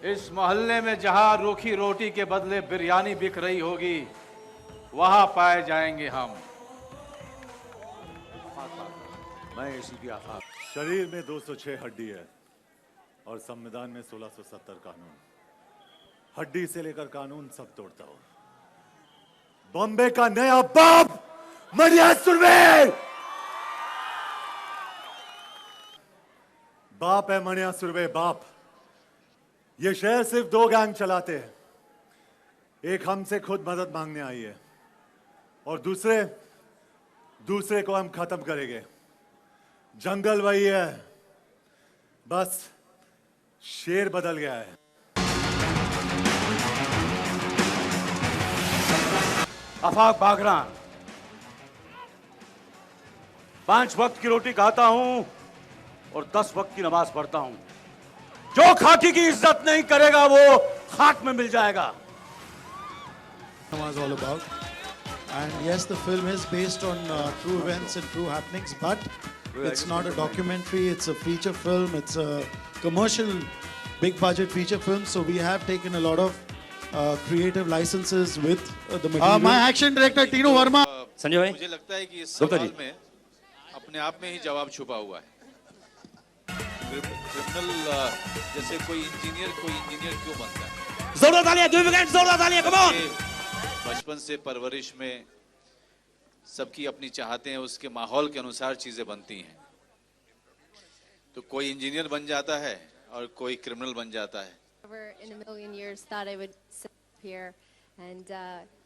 इस मोहल्ले में जहां रूखी रोटी के बदले बिरयानी बिक रही होगी, वहां पाए जाएंगे हम। मैं एसीपी आफाक। शरीर में 206 हड्डी है और संविधान में 1670 कानून। हड्डी से लेकर कानून सब तोड़ता हूं। बॉम्बे का नया बाप मनिया सुरवे। बाप है मनिया सुरवे, बाप। ये शहर सिर्फ 2 गैंग चलाते हैं। एक हमसे खुद मदद मांगने आई है और दूसरे को हम खत्म करेंगे। जंगल वही है, बस शेर बदल गया है। आफाक बागरा, 5 वक्त की रोटी खाता हूं और 10 वक्त की नमाज पढ़ता हूं। जो खाकी की इज्जत नहीं करेगा वो खाक में मिल जाएगा। Was all about, and yes, the film is based on true events and true happenings, but it's not a documentary, it's a feature film, it's a commercial big budget feature film, so we have taken a lot of creative licenses with the material. My action director Tinu Verma. Sanjay भाई, मुझे लगता है कि इस सवाल में अपने आप में ही जवाब छुपा हुआ है। क्रिमिनल जैसे कोई इंजीनियर क्यों बनता है? जोरदार तालियां, 2 विकेट, जोरदार तालियां, कम ऑन। बचपन से परवरिश में सबकी अपनी चाहते हैं, उसके माहौल के अनुसार चीजें बनती हैं। तो कोई इंजीनियर बन जाता है और कोई क्रिमिनल बन जाता है। Never in a million years thought I would sit here and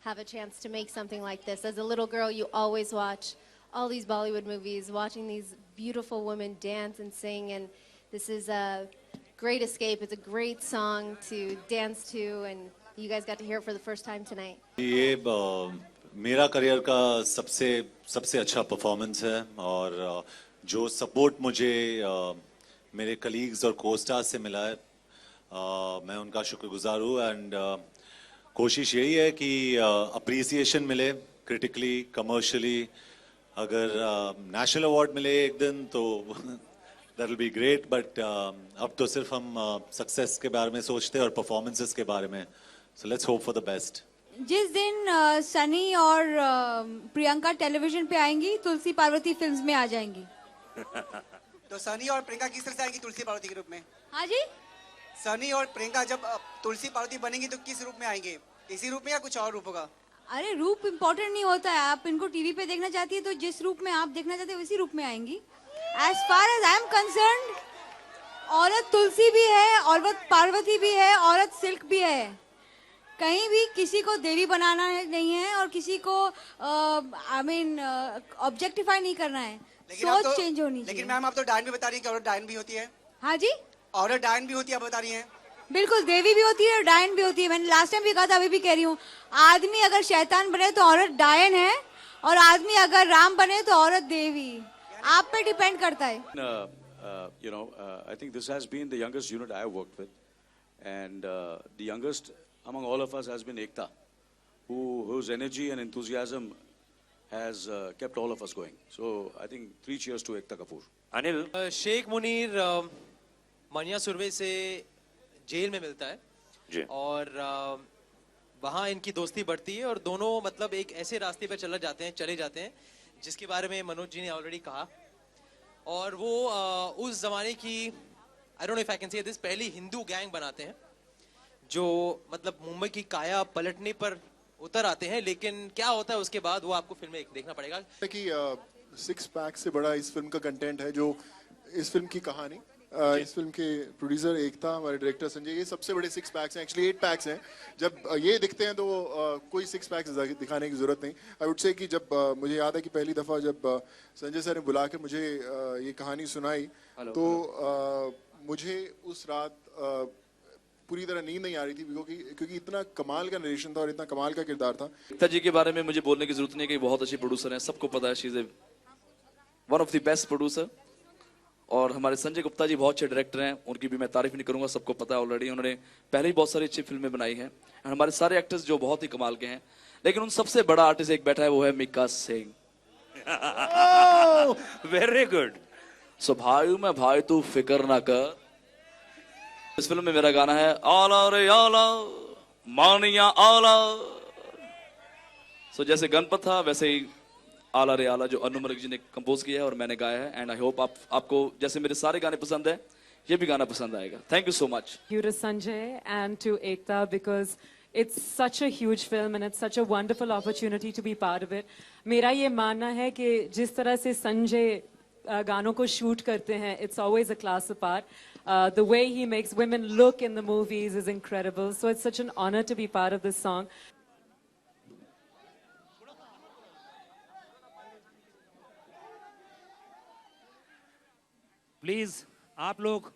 have a chance to make something like this. As a little girl, you always watch all these Bollywood movies, watching these beautiful women dance and sing, and this is a great escape. It's a great song to dance to, and you guys got to hear it for the first time tonight. ये मेरा career का सबसे अच्छा performance है और जो support मुझे मेरे कलीग्स और को-स्टार्स से मिला है, मैं उनका शुक्रगुजार हूँ। एंड कोशिश यही है कि अप्रिसिएशन मिले क्रिटिकली, कमर्शियली। अगर नेशनल अवार्ड मिले एक दिन तो that will be great, but अब तो सिर्फ हम सक्सेस के बारे में सोचते हैं और परफॉर्मेंसेस के बारे में। So let's hope for the best. जिस दिन सनी और प्रियंका टेलीविजन पे आएंगी, तुलसी पार्वती फिल्म्स में आ जाएंगी। तो सनी और प्रियंका किस तरह से आएंगी तुलसी पार्वती के रूप में? हाँ जी, सनी और प्रियंका जब तुलसी पार्वती बनेंगी तो किस रूप में आएंगे? इसी रूप में या कुछ और रूप होगा? अरे रूप इम्पोर्टेंट नहीं होता है। आप इनको टीवी पे देखना चाहती है तो जिस रूप में आप देखना चाहते हैं उसी रूप में आएंगी। As far as I am concerned, औरत तुलसी भी है, औरत पार्वती भी है, औरत सिल्क भी है। कहीं भी किसी को देवी बनाना नहीं है और किसी को ऑब्जेक्टिफाई नहीं करना है। सोच चेंज होनी चाहिए। लेकिन मैम आप तो डायन भी बता रही है कि औरत डायन भी होती है। हाँ जी, औरत डायन भी होती है, आप बता रही हैं। बिल्कुल, देवी भी होती है और डायन भी होती है। मैंने लास्ट टाइम भी कहा था, अभी भी कह रही हूँ। आदमी अगर शैतान बने तो औरत डायन है, और आदमी अगर राम बने तो औरत देवी। आप पे डिपेंड करता है। I think this has been the youngest unit I have worked with, and the youngest among all of us has been Ekta, whose energy and enthusiasm has kept all of us going. So I think 3 cheers to Ekta Kapoor. Anil, Sheikh Munir मनिया सुरवे से jail में मिलता है जी। और वहाँ इनकी दोस्ती बढ़ती है और दोनों मतलब एक ऐसे रास्ते पे चले जाते हैं जिसके बारे में मनोज जी ने ऑलरेडी कहा। और वो उस जमाने की, I don't know if I can say this, पहली हिंदू गैंग बनाते हैं जो मतलब मुंबई की काया पलटने पर उतर आते हैं। लेकिन क्या होता है उसके बाद वो आपको फिल्म में देखना पड़ेगा। कि 6 पैक से बड़ा इस फिल्म का कंटेंट है, जो इस फिल्म की कहानी, इस फिल्म के प्रोड्यूसर एकता, हमारे डायरेक्टर संजय, ये सबसे बड़े 6 पैक्स हैं। एक्चुअली 8 पैक्स हैं। जब ये दिखते हैं तो कोई 6 पैक्स दिखाने की जरूरत नहीं। आई वुड से कि जब मुझे याद है कि पहली दफा जब संजय सर ने बुला के मुझे ये कहानी सुनाई तो मुझे उस रात पूरी तरह नींद नहीं आ रही थी, क्योंकि इतना कमाल का नरेशन था और इतना कमाल का किरदार था। एकता जी के बारे में मुझे बोलने की जरूरत नहीं है कि बहुत अच्छी प्रोड्यूसर हैं, सबको पता है। She is one of the best producer. और हमारे संजय गुप्ता जी बहुत अच्छे डायरेक्टर हैं, उनकी भी मैं तारीफ नहीं करूंगा, सबको पता है ऑलरेडी। उन्होंने पहले ही बहुत सारी अच्छी फिल्में बनाई हैं। हमारे सारे एक्टर्स जो बहुत ही कमाल के हैं, लेकिन उन सबसे बड़ा आर्टिस्ट एक बैठा है, वो है Mikka Singh. Very good. So भाई मैं भाई तू फिक्र ना कर. इस फिल्म में मेरा गाना है आला रे आला मानिया आला. सो जैसे गणपत था वैसे ही आला रे आला जो अनु मलिक जी ने कंपोज किया है और मैंने गाया है. एंड आई होप आपको जैसे मेरे सारे गाने पसंद है ये भी गाना पसंद आएगा. Thank you so much. You to Sanjay and to Ekta because it's such a huge film and it's such a wonderful opportunity to be part of it. मेरा ये मानना है कि जिस तरह से संजय गानों को शूट करते हैं, it's always a class apart. The way he makes women look in the movies is incredible. So it's such an honor to be part of this song. Please आप लोग